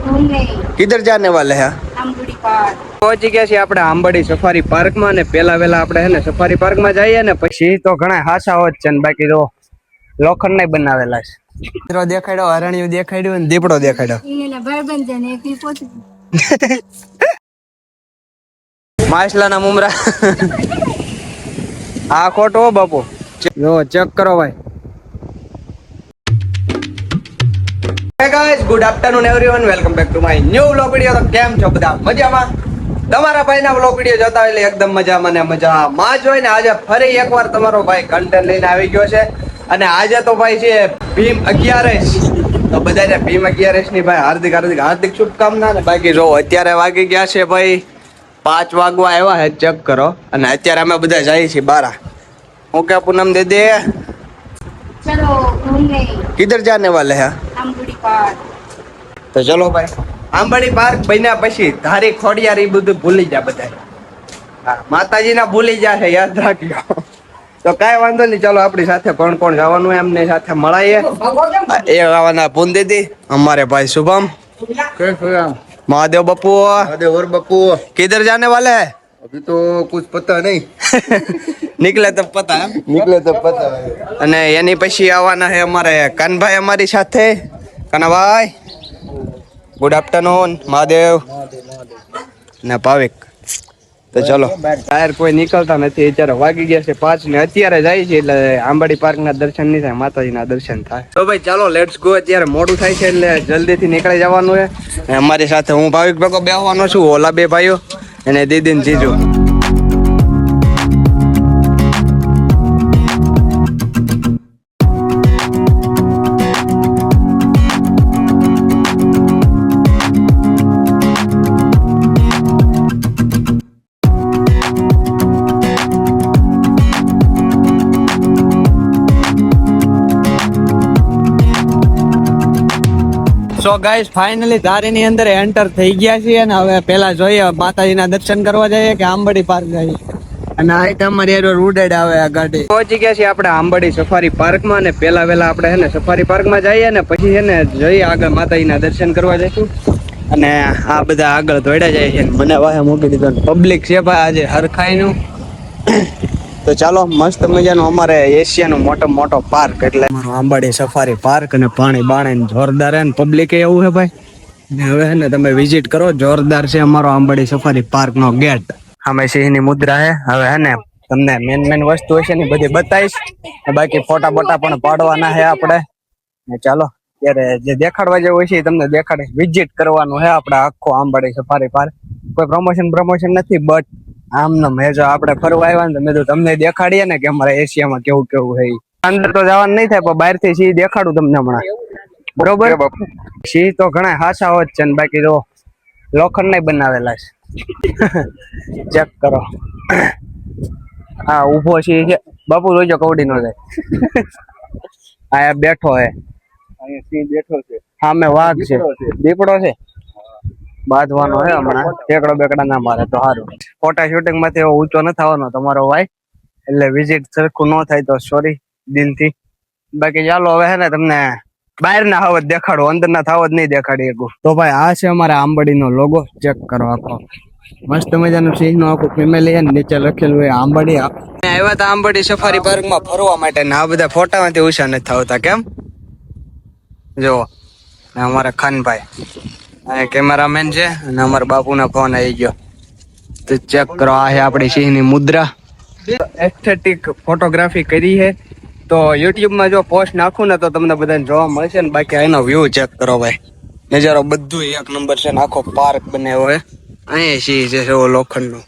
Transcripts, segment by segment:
घूमने। किधर जाने वाले हैं? आंबड़ी पार्क। પહોંચી ગયા છીએ આપણે આંબડી સફારી પાર્કમાં ને પેલા આપણે હે ને સફારી પાર્કમાં જઈએ ને પછી તો ઘણા હાસા હોત છે ને બાકી તો લોખંડ નહીં બનાવેલા છે. મિત્રો દેખાડ્યો, હરણિયું દેખાડ્યું ને દીપડો દેખાડ્યો. એના ભાઈબંધ છે ને એક પોતે માછલાના મુમરા. આ ખોટો હો બાપુ. જો ચેક કરો ભાઈ. Hey guys, good afternoon everyone. Welcome back to my new vlog video. તો કેમ છો બધા? મજામાં? તમારા ભાઈના vlog video જોતા હોય એટલે એકદમ મજામાં ને મજામાં જ હોય ને આજે ફરી એકવાર તમારો ભાઈ કન્ટેન્ટ લઈને આવી ગયો છે અને આજે તો ભાઈ છે ભીમ 11 તો બધાને ભીમ 11 ની ભાઈ હાર્દિક શુભકામના ને બાકી જો અત્યારે વાગી ગયા છે ભાઈ 5 વાગવા આવ્યા છે ચેક કરો અને અત્યારે અમે બધા જઈએ છીએ બારા. હું કે પૂનમ દીદી चलो घूमने। किधर जाने वाले हैं? आंबड़ी पार्क। તો ચલો ભાઈ આંબડી પાર્ક બન્યા પછી ધારી ખોડિયાર એ બધું ભૂલી જા બધા. હા માતાજીના ભૂલી જાય છે યાદ રાખજો. તો કાંઈ વાંધો નહીં, ચાલો આપણી સાથે કોણ કોણ જવાનું એમને સાથે મળાઈએ. એ આવવાના પૂન દીદી, અમારે ભાઈ શુભમ, महादेव बप्पू, महादेव और बप्पू किधर जाने वाले हैं? अभी तो कुछ पता नहीं. निकले तब पता है. निकले तो पता है. અને એની પછી આવવાના છે અમારે કાનભાઈ અમારી સાથે. Kanabhai good afternoon. મહાદેવ ને ભાવિક. તો ચલો બહાર કોઈ નીકળતા નથી, અત્યારે વાગી ગયા છે 5 ને અત્યારે જાય છે એટલે આંબડી પાર્ક ના દર્શન નહીં થાય, માતાજીના દર્શન થાય. તો ભાઈ ચાલો લેટ્સ ગો. અત્યારે મોડું થાય છે એટલે જલ્દીથી નીકળી જવાનું છે. અમારી સાથે હું ભાવિક ભેગો બેસવાનો છું, ઓલા બે ભાઈઓ અને દીદી ને જીજુ. સો ગાઈસ ફાઇનલી ધારીની અંદર એન્ટર થઈ ગયા છીએ અને હવે પેલા જોઈએ માતાજીના દર્શન કરવા જઈએ કે આંબડી પાર્ક જઈએ. અને આ તમારી એરો રૂડેડ આવે આ ગાડી. પહોંચી ગયા છીએ આપણે આંબડી સફારી પાર્કમાં ને પેલા આપણે હે ને સફારી પાર્કમાં જઈએ ને પછી છે ને જઈએ આગળ માતાજીના દર્શન કરવા જઈશું. અને આ બધા આગળ દોડ્યા જાય છે, મને વાહે મૂકી દીધો. પબ્લિક છે ભાઈ આજે હરખાઈનું. તો ચાલો મસ્ત મજાનો અમારે એશિયાનો મોટો પાર્ક એટલે અમારો આંબાડી સફારી પાર્ક અને પાણી બાણે જોરદાર હે ને પબ્લિક એવું હે ભાઈ. હવે હે ને તમે વિઝિટ કરો, જોરદાર છે અમારો આંબાડી સફારી પાર્ક નો ગેટ. અમે સિંહની મુદ્રા હે. હવે હે ને તમને મેન વસ્તુ હશે ને બધી બતાવીશ, બાકી ફોટા બોટા પણ પાડવાના છે આપણે. ચાલો ત્યારે જે દેખાડવા જેવું છે તમને દેખાડીશ. વિઝિટ કરવાનું છે આપણે આખો આંબાડી સફારી પાર્ક. કોઈ પ્રમોશન નથી, બટ આમને મેં જો આપણે ફરવા આવ્યા ને મેં તો તમને દેખાડીએ ને કે અમારા એશિયામાં કેવું છે. અંદર તો જવાનું નહીં થાય પણ બહાર થી સિંહ દેખાડું તમને હમણાં, બરોબર? સિંહ તો ઘણા હાસા હોત છે ને બાકી તો લોખંડ નહીં બનાવેલા છે. ચેક કરો. હા ઉભો સિંહ છે બાપુ, જોઈજો કવડી નો જાય. આ બેઠો હે, અહીંયા સિંહ બેઠો છે. સામે વાઘ છે, દીપડો છે. બાંધવાનો હે હમણાં, ટેકડો બેકડા ના મારે તો સારું. ફોટા શૂટિંગ માંથી એવો ઊંચો ન થવાનો તમારો ભાઈ, એટલે વિઝિટ સરખું ન થાય તો સોરી દિલથી. બાકી ચાલો હવે હે ને તમને બહાર ના હાવત દેખાડો, અંદર ના થાવત નહીં દેખાડી શકું. તો ભાઈ આ છે અમારા આંબડી નો લોગો, ચેક કરો. આખો મસ્ત મજાનું સિંહ નું આખું ફેમિલી છે, નીચે લખેલું હોય આંબડી. આવ્યા હતા આંબડી સફારી પાર્ક માં ફરવા માટે ને આ બધા ફોટા માંથી ઉષા નથી થતા. કેમ જો અમારા ખાનભાઈ કેમેરામેન છે અને અમારા બાપુના ફોન આવી ગયો. તો ચેક કરો, આ છે આપણી સિંહની મુદ્રા. એસ્થેટિક ફોટોગ્રાફી કરી છે તો યુટ્યુબમાં જો પોસ્ટ નાખું ને તો તમને બધાને જોવા મળશે ને. બાકી એનો વ્યૂ ચેક કરો ભાઈ, નજારો બધું એક નંબર છે ને આખો પાર્ક બનાવ્યો હોય. અહીંયા સિંહ છે લોખંડનું,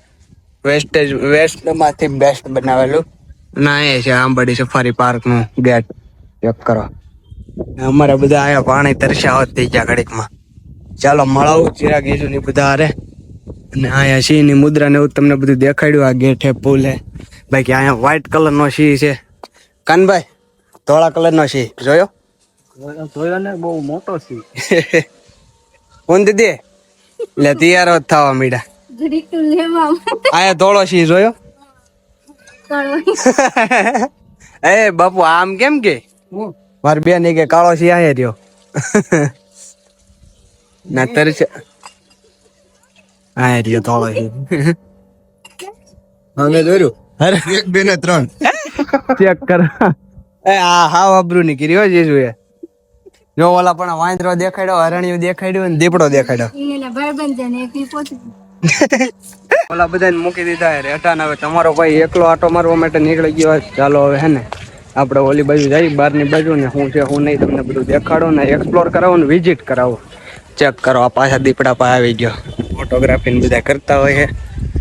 વેસ્ટમાંથી બેસ્ટ બનાવેલું. અને અહીંયા છે આંબડી સફારી પાર્ક નું ગેટ, ચેક કરો. અમારે બધા આયા પાણી તરસ્યા હોત થઈ ગયા ઘડીકમાં. ચાલો મળાવું ચિરાગ ઈજુ ની બધા હારે. અને અહીંયા સિંહ ની મુદ્રા ને એવું તમને બધું દેખાડ્યું. આ ગેટ હે, પુલ હે. બાકી અહીંયા વ્હાઈટ કલર નો સિંહ છે. કાનભાઈ ધોળા કલર નો સિંહ જોયો? જોયો ને, બહુ મોટો સિંહ. કોણ દીદી એટલે તૈયાર જ થવા મીડા. આયા ધોળો સિંહ જોયો? એ બાપુ આમ કેમ કે મારી બેન કે કાળો સિંહ આયા રહ્યો. નતર છે આ રહ્યો તોળો છે અમે દોર્યું અરે 1 2 ને 3 ચેક કર એ આ હાવ અબરું ની કરી હો જીજુ એ જો ઓલા પણ વાંદરો દેખાડ્યો હરણિયું દેખાડ્યું ને દીપડો દેખાડ્યો એના ભાઈબંધ છે ને એક ઈ પોતે ઓલા બધાને મૂકી દીધા રે હટાને હવે તમારો ભાઈ એકલો આટો મારવા માટે નીકળી ગયો છે. ચાલો હવે હે ને આપણે ઓલી બાજુ જઈ બહારની બાજુ ને શું છે શું નહીં તમને બધું દેખાડો ને એક્સપ્લોર કરાવો ને વિઝિટ કરાવો. ચેક કરો આ પાછા દીપડા પાસે આવી ગયો ફોટોગ્રાફી ને બધા કરતા હોય છે.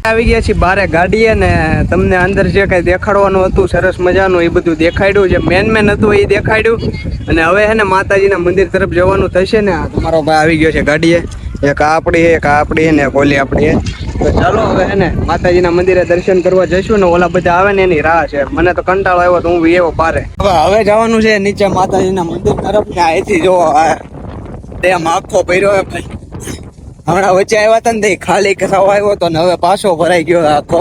આવી ગયા છીએ બારે ગાડીએ ને તમને અંદર જે કઈ દેખાડવાનું હતું સરસ મજાનું એ બધું દેખાડ્યું જે મેન હતું એ દેખાડ્યું અને હવે હે ને માતાજીના મંદિર તરફ જવાનું થશે ને તમારો ભાઈ આવી ગયો છે ગાડીએ એક આપણી એક આપણી ને એક ઓલી આપણી તો ચાલો હવે હે ને માતાજીના મંદિરે દર્શન કરવા જઈશું ને ઓલા બધા આવે ને એની રાહ છે મને તો કંટાળો આવ્યો તો હું એવો પારે હવે જવાનું છે નીચે માતાજીના મંદિર તરફ ને અહીંથી જો ડેમ આખો ભર્યો હે ભાઈ હમણાં વચ્ચે આવ્યા હતા ને ખાલી કરાવ આવ્યો તો ને હવે પાછો ભરાઈ ગયો આખો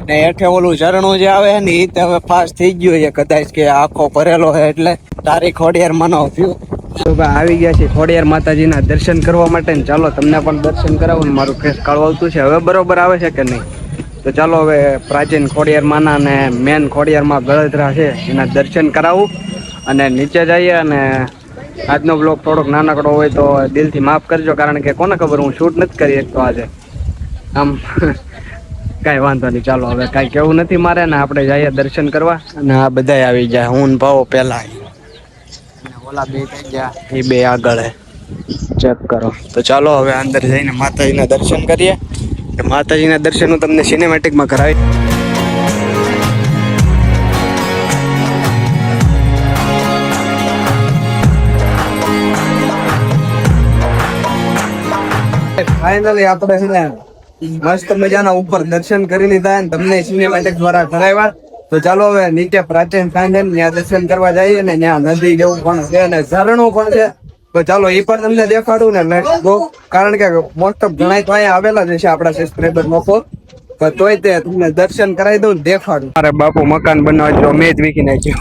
ને હેઠે ઓલું ઝરણું જે આવે ને એ તો હવે ફાસ્ટ થઈ ગયું છે કદાચ કે આખો ભરેલો છે એટલે તારી ખોડિયાર માનો થયું તો ભાઈ આવી ગયા છે ખોડિયાર માતાજીના દર્શન કરવા માટે ને ચાલો તમને પણ દર્શન કરાવું ને મારું ફેસ કાળું આવતું છે હવે બરોબર આવે છે કે નહીં તો ચાલો હવે પ્રાચીન ખોડિયાર માના ને મેન ખોડિયારમાં ગળતરા છે એના દર્શન કરાવું અને નીચે જઈએ અને આજનો બ્લોગ થોડોક નાનકડો હોય તો દિલથી માફ કરજો કારણ કે કોને ખબર હું શૂટ નથી કરી શકતો આજે આમ કાંઈ વાંધો નહીં ચાલો હવે કાંઈ કેવું નથી મારે ને આપણે જઈએ દર્શન કરવા અને આ બધા આવી જાય હું ભાવો પહેલા ઓલા બે થઈ ગયા એ બે આગળ હે ચેક કરો તો ચાલો હવે અંદર જઈને માતાજીના દર્શન કરીએ માતાજીના દર્શન હું તમને સિનેમેટિકમાં કરાવી ફાઇનલી આપણે છે ને મસ્ત મજાના ઉપર દર્શન કરી લીધા ને તમને સિનેમેટિક દ્વારા કરાવ્યા તો ચાલો હવે નીચે પ્રાચીન કાંડન ત્યાં દર્શન કરવા જઈએ ને ત્યાં નદી જેવું પણ છે અને ઝરણું પણ છે તો ચાલો એ પણ તમને દેખાડું ને લેટ્સ ગો કારણ કે મોસ્ટ ઓફ ઘણા તો અહીંયા આવેલા જ છે આપણા સબસ્ક્રાઇબર લોકો પણ તોય તે તમને દર્શન કરાવી દઉં દેખાડું અરે બાપુ મકાન બનાવવા જો મેં જ વીખી નાખ્યું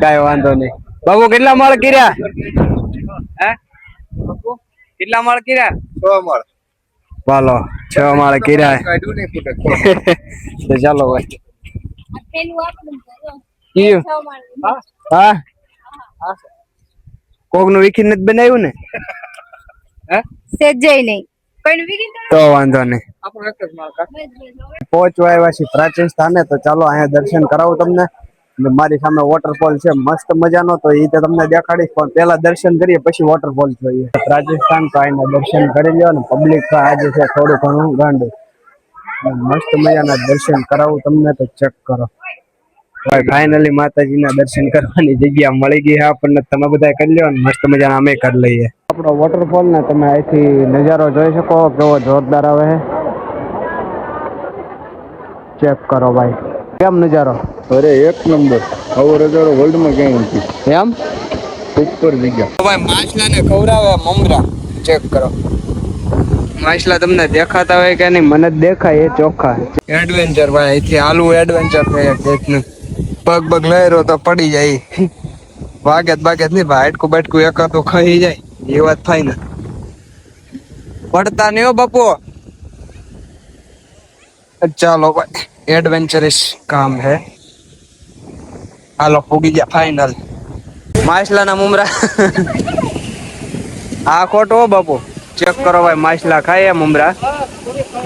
કાંઈ વાંધો નહીં બાપુ કેટલા માળ કર્યા હે કેટલા માળ કર્યા 6 માળ ચાલો 6 માળ કર્યા તો ચાલો ભાઈ હા કોક નું વિખી નથી બનાવ્યું ને સેજય નહીં તો વાંધો નહીં પહોંચવા આવ્યા છીએ પ્રાચીન સ્થાને તો ચાલો અહીંયા દર્શન કરાવું તમને મારી સામે વોટરફોલ છે મસ્ત મજાનો તો એ તો તમને દેખાડીશ પણ પેલા દર્શન કરીએ પછી વોટરફોલ જોઈએ રાજસ્થાન તો અહીંના દર્શન કરી લ્યો ને પબ્લિક આજે છે થોડું ઘણું ગાંડું મસ્ત મજાના દર્શન કરાવું તમને તો ચેક કરો ભાઈ ફાઇનલી માતાજીના દર્શન કરવાની જગ્યા મળી ગઈ છે આપણને તમે બધા કરી લ્યો ને મસ્ત મજાના અમે કરી લઈએ આપણો વોટરફોલ ને તમે અહીંથી નજારો જોઈ શકો કેવો જોરદાર આવે છે ચેક કરો ભાઈ કેમ નજારો અરે એક નંબર આવો નજારો વર્લ્ડ માં ક્યાંય નથી એમ ઉપર જગ્યા ભાઈ માછલા ને ખવડાવે મમરા ચેક કરો માછલા તમને દેખાતા હોય કે નહીં મને જ દેખાય એ ચોખ્ખા એડવેન્ચર ભાઈ અહીંથી આલુ એડવેન્ચર છે પગ પગ લહેરો તો પડી જાય વાગે નહીં ભાઈ હાટકું બાટકું એકાતું ખાઈ જાય એ વાત થાય ને પડતા નહીં હો બાપુ ચાલો ભાઈ એડવેન્ચરસ કામ હે હાલો પૂગી ગયા ફાઇનલ માછલાના મુમરા આ ખોટો હો બાપુ ચેક કરો ભાઈ માછલા ખાય મુમરા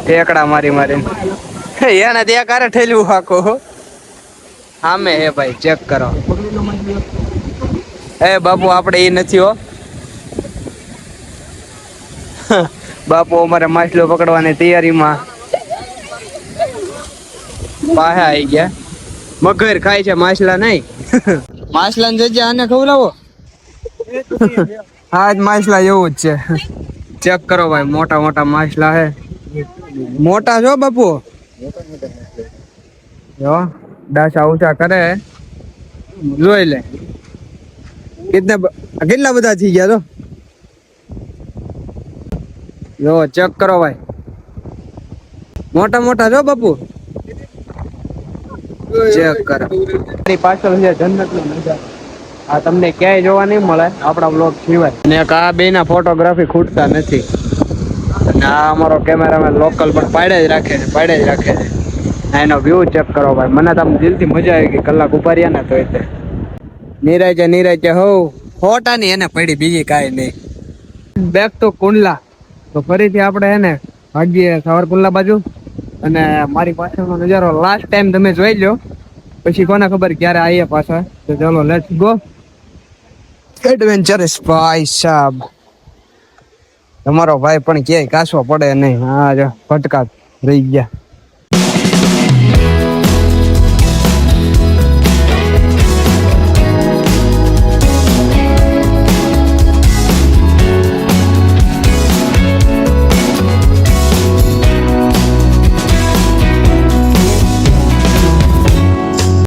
ટેકડા મારી એને ત્યાં કારે ઠેલ્યું આખો સામે હે ભાઈ ચેક કરો એ બાપુ આપણે એ નથી હો બાપુ અમારે માછલો પકડવાની તૈયારીમાં પાહે આવી ગયા મગર ખાય છે માછલા નહીં માછલા ને જગ્યા આને ખવડાવો હા જ માછલા જેવું જ છે ચેક કરો ભાઈ મોટા મોટા માછલા હે મોટા છો બાપુ જો ડાસા ઊંચા કરે જોઈ લે કેટલા બધા થઈ ગયા તો જો ચેક કરો ભાઈ મોટા મોટા છો બાપુ ચેક કરો મારી પાછળ છે જન્નત નો નજારો આ તમને ક્યાંય જોવા નહીં મળે આપણા બ્લોગ સિવાય. અને એક આ બેના ફોટોગ્રાફી ખૂટતા નથી. અને આ અમારો કેમેરામેન લોકલ પણ પાડે જ રાખે છે. એનો વ્યૂ ચેક કરો ભાઈ, મને તો આમ દિલથી મજા આવી ગઈ. કલાક ઉભા રહ્યા ને તો એટલે નીરજે હો ફોટા ની એને પડી, બીજી કાંઈ નહીં. બેક તો કુંડલા. તો ફરીથી આપણે એને ભાગીએ સાવરકુંડલા બાજુ. અને મારી પાછળનો નજારો લાસ્ટ ટાઈમ તમે જોઈ લો, પછી કોને ખબર ક્યારે આવીએ પાછા. તો ચાલો લેટ્સ ગો એડવેન્ચરસ. ભાઈ સાહેબ તમારો ભાઈ પણ ક્યાંય કાસવો પડે નહીં. હા જો ફટકા રહી ગયા.